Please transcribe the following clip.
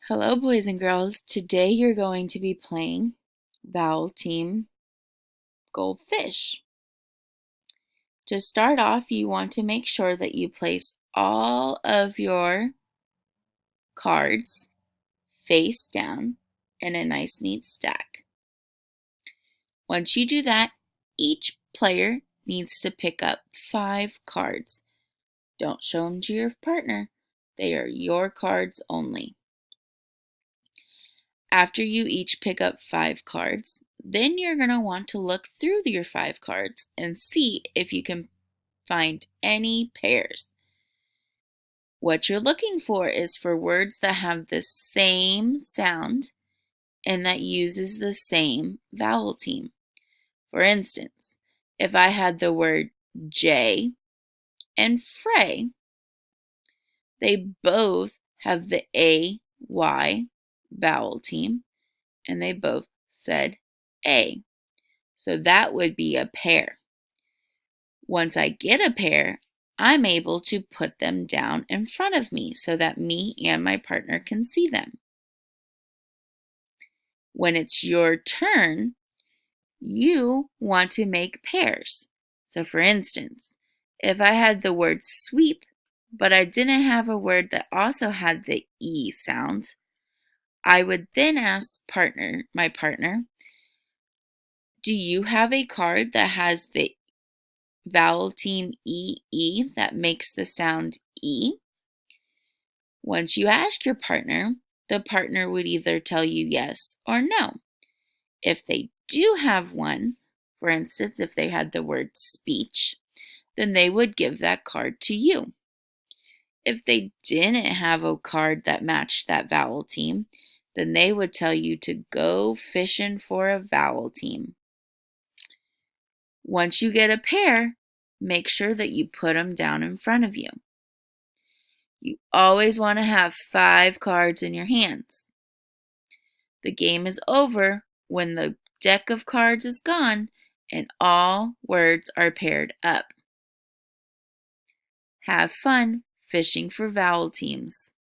Hello, boys and girls. Today you're going to be playing Vowel Team Goldfish. To start off, you want to make sure that you place all of your cards face down in a nice, neat stack. Once you do that, each player needs to pick up 5 cards. Don't show them to your partner. They are your cards only. After you each pick up 5 cards, then you're going to want to look through your 5 cards and see if you can find any pairs. What you're looking for is for words that have the same sound and that uses the same vowel team. For instance, if I had the word J and Frey, they both have the AY vowel team and they both said A. So that would be a pair. Once I get a pair, I'm able to put them down in front of me so that me and my partner can see them. When it's your turn, you want to make pairs. So for instance, if I had the word sweep, but I didn't have a word that also had the E sound, I would then ask my partner, do you have a card that has the vowel team EE that makes the sound E? Once you ask your partner, the partner would either tell you yes or no. If they do have one, for instance, if they had the word speech, then they would give that card to you. If they didn't have a card that matched that vowel team, then they would tell you to go fishing for a vowel team. Once you get a pair, make sure that you put them down in front of you. You always want to have 5 cards in your hands. The game is over when the deck of cards is gone and all words are paired up. Have fun fishing for vowel teams.